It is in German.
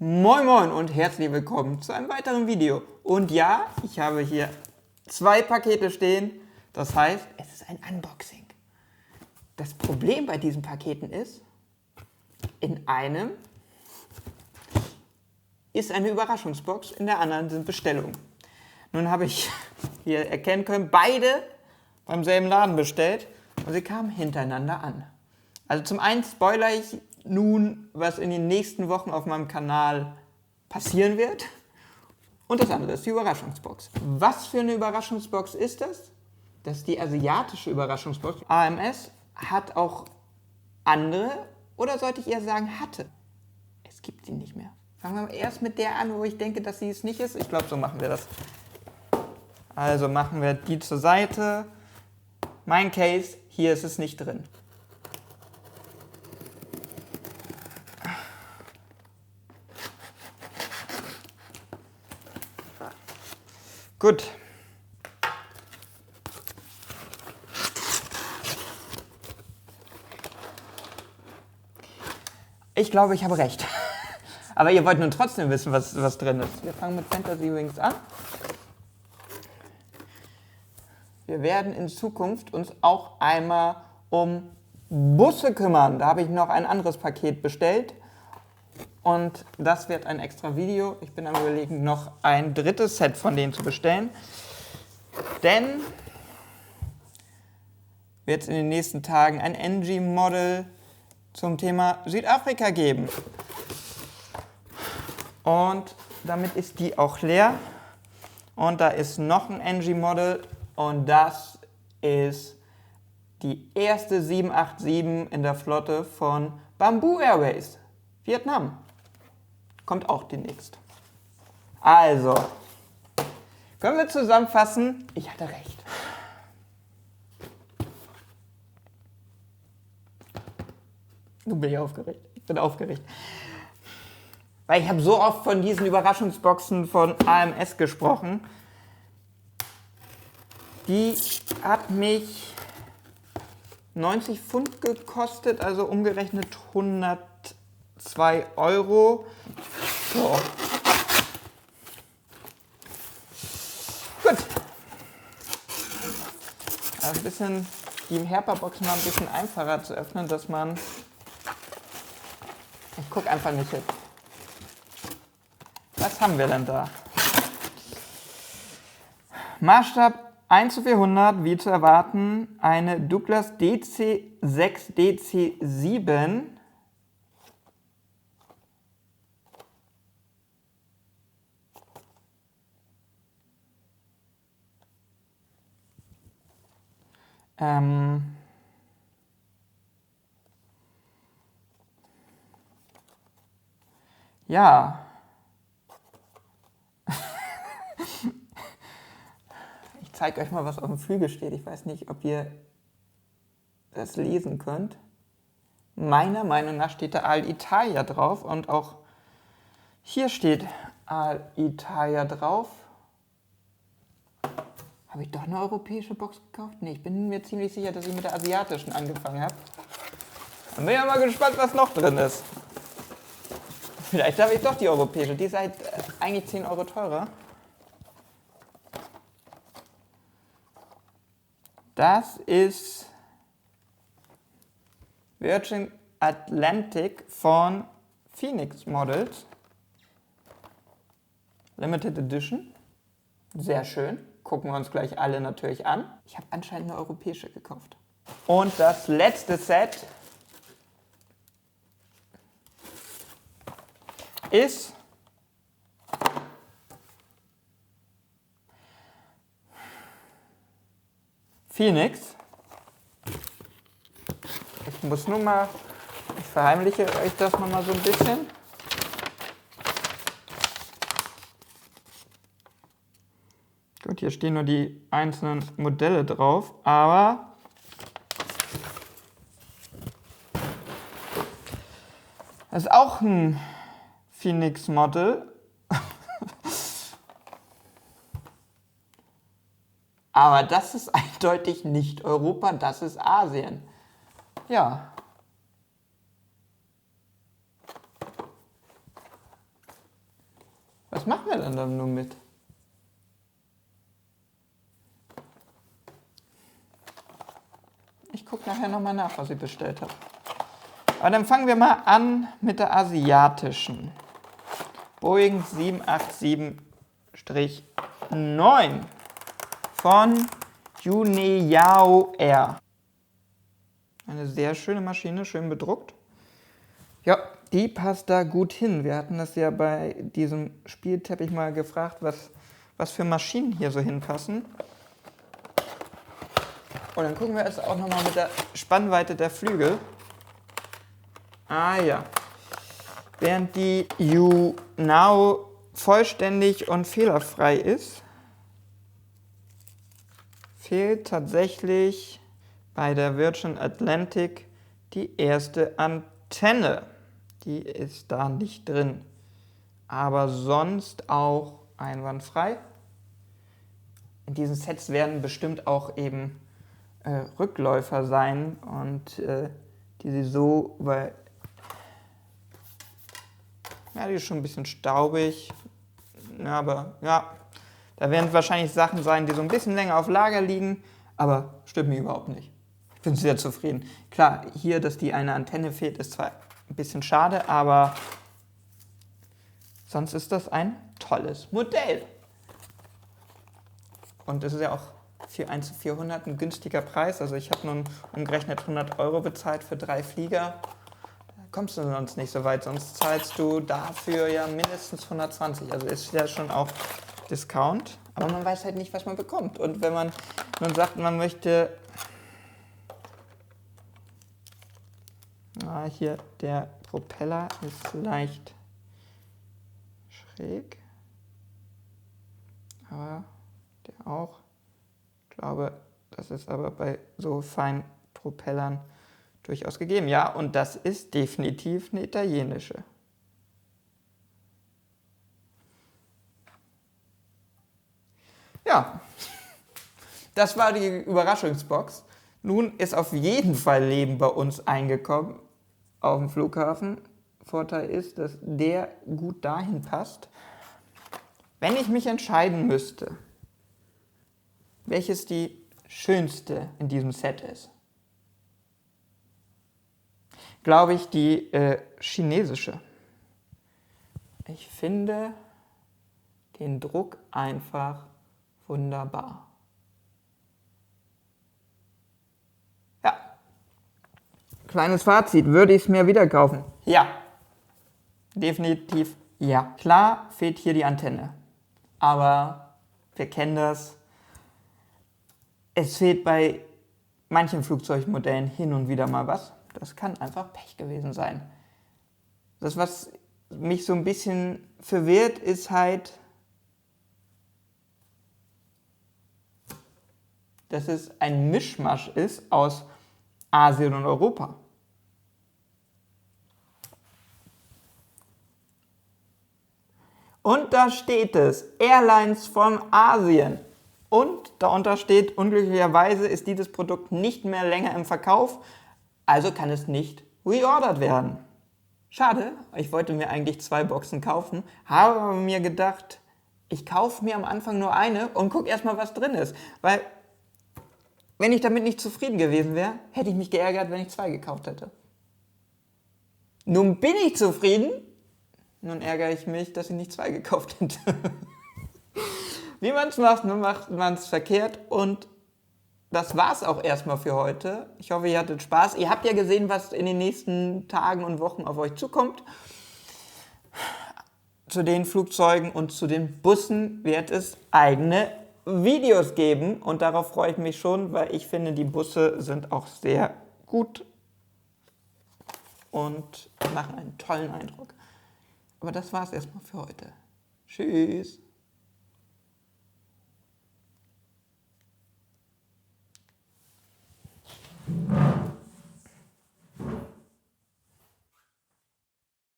Moin Moin und herzlich willkommen zu einem weiteren Video. Und ja, ich habe hier 2 Pakete stehen, das heißt, es ist ein Unboxing. Das Problem bei diesen Paketen ist, in einem ist eine Überraschungsbox, in der anderen sind Bestellungen. Nun habe ich, wie ihr erkennen könnt, beide beim selben Laden bestellt und sie kamen hintereinander an. Also zum einen spoilere ich nun, was in den nächsten Wochen auf meinem Kanal passieren wird. Und das andere ist die Überraschungsbox. Was für eine Überraschungsbox ist das? Das ist die asiatische Überraschungsbox. AMS hat auch andere, oder sollte ich eher sagen, hatte. Es gibt sie nicht mehr. Fangen wir mal erst mit der an, wo ich denke, dass sie es nicht ist. Ich glaube, so machen wir das. Also machen wir die zur Seite. Mein Case, hier ist es nicht drin. Gut. Ich glaube, ich habe recht. Aber ihr wollt nun trotzdem wissen, was drin ist. Wir fangen mit Fantasy Wings an. Wir werden in Zukunft uns auch einmal um Busse kümmern. Da habe ich noch ein anderes Paket bestellt. Und das wird ein extra Video. Ich bin am Überlegen, noch ein drittes Set von denen zu bestellen. Denn wird es in den nächsten Tagen ein NG-Model zum Thema Südafrika geben. Und damit ist die auch leer. Und da ist noch ein NG-Model und das ist die erste 787 in der Flotte von Bamboo Airways, Vietnam. Kommt auch demnächst. Also, können wir zusammenfassen? Ich hatte recht. Nun bin ich aufgeregt. Ich bin aufgeregt. Weil ich habe so oft von diesen Überraschungsboxen von AMS gesprochen. Die hat mich 90 Pfund gekostet, also umgerechnet 102 Euro. So. Gut. Also ein bisschen, die Herpa-Boxen waren ein bisschen einfacher zu öffnen, dass man... Ich gucke einfach nicht hin. Was haben wir denn da? Maßstab 1:400, wie zu erwarten, eine Douglas DC-6 DC-7. Ja. Ich zeige euch mal, was auf dem Flügel steht. Ich weiß nicht, ob ihr das lesen könnt. Meiner Meinung nach steht da Alitalia drauf und auch hier steht Alitalia drauf. Habe ich doch eine europäische Box gekauft? Ne, ich bin mir ziemlich sicher, dass ich mit der asiatischen angefangen habe. Dann bin ich ja mal gespannt, was noch drin ist. Vielleicht habe ich doch die europäische. Die ist halt eigentlich 10 Euro teurer. Das ist Virgin Atlantic von Phoenix Models. Limited Edition. Sehr schön. Gucken wir uns gleich alle natürlich an. Ich habe anscheinend eine europäische gekauft. Und das letzte Set ist Phoenix. Ich muss nur mal, ich verheimliche euch das noch mal so ein bisschen. Gut, hier stehen nur die einzelnen Modelle drauf, aber das ist auch ein Phoenix Model. Aber das ist eindeutig nicht Europa, das ist Asien. Ja. was machen wir denn dann nur mit? Ich gucke nachher nochmal nach, was ich bestellt habe. Aber dann fangen wir mal an mit der asiatischen. Boeing 787-9 von Juneyao Air. Eine sehr schöne Maschine, schön bedruckt. Ja, die passt da gut hin. Wir hatten das ja bei diesem Spielteppich mal gefragt, was für Maschinen hier so hinpassen. Und dann gucken wir jetzt auch nochmal mit der Spannweite der Flügel. Ah ja. Während die YouNow vollständig und fehlerfrei ist, fehlt tatsächlich bei der Virgin Atlantic die erste Antenne. Die ist da nicht drin. Aber sonst auch einwandfrei. In diesen Sets werden bestimmt auch eben Rückläufer sein und die sie so, weil ja, die ist schon ein bisschen staubig, ja, aber ja, da werden wahrscheinlich Sachen sein, die so ein bisschen länger auf Lager liegen, aber stört mich überhaupt nicht. Ich bin sehr zufrieden. Klar, hier, dass die eine Antenne fehlt, ist zwar ein bisschen schade, aber sonst ist das ein tolles Modell. Und es ist ja auch für 1:400 ein günstiger Preis. Also ich habe nun umgerechnet 100 € bezahlt für 3 Flieger. Da kommst du sonst nicht so weit, sonst zahlst du dafür ja mindestens 120. Also ist ja schon auch Discount. Aber man weiß halt nicht, was man bekommt. Und wenn man nun sagt, man möchte... hier der Propeller ist leicht schräg. Aber der auch. Ich glaube, das ist aber bei so feinen Propellern durchaus gegeben. Ja, und das ist definitiv eine italienische. Ja, das war die Überraschungsbox. Nun ist auf jeden Fall Leben bei uns eingekommen auf dem Flughafen. Vorteil ist, dass der gut dahin passt. Wenn ich mich entscheiden müsste, welches die schönste in diesem Set ist, glaube ich die chinesische. Ich finde den Druck einfach wunderbar. Ja, kleines Fazit, würde ich es mir wieder kaufen? Ja, definitiv ja. Klar fehlt hier die Antenne, aber wir kennen das. Es fehlt bei manchen Flugzeugmodellen hin und wieder mal was. Das kann einfach Pech gewesen sein. Das, was mich so ein bisschen verwirrt, ist halt, dass es ein Mischmasch ist aus Asien und Europa. Und da steht es, Airlines von Asien. Und darunter steht, unglücklicherweise ist dieses Produkt nicht mehr länger im Verkauf, also kann es nicht reordert werden. Schade, ich wollte mir eigentlich 2 Boxen kaufen, habe aber mir gedacht, ich kaufe mir am Anfang nur eine und gucke erstmal, was drin ist. Weil, wenn ich damit nicht zufrieden gewesen wäre, hätte ich mich geärgert, wenn ich 2 gekauft hätte. Nun bin ich zufrieden, nun ärgere ich mich, dass ich nicht 2 gekauft hätte. Wie man es macht, macht man es verkehrt. Und das war es auch erstmal für heute. Ich hoffe, ihr hattet Spaß. Ihr habt ja gesehen, was in den nächsten Tagen und Wochen auf euch zukommt. Zu den Flugzeugen und zu den Bussen wird es eigene Videos geben. Und darauf freue ich mich schon, weil ich finde, die Busse sind auch sehr gut und machen einen tollen Eindruck. Aber das war es erstmal für heute. Tschüss.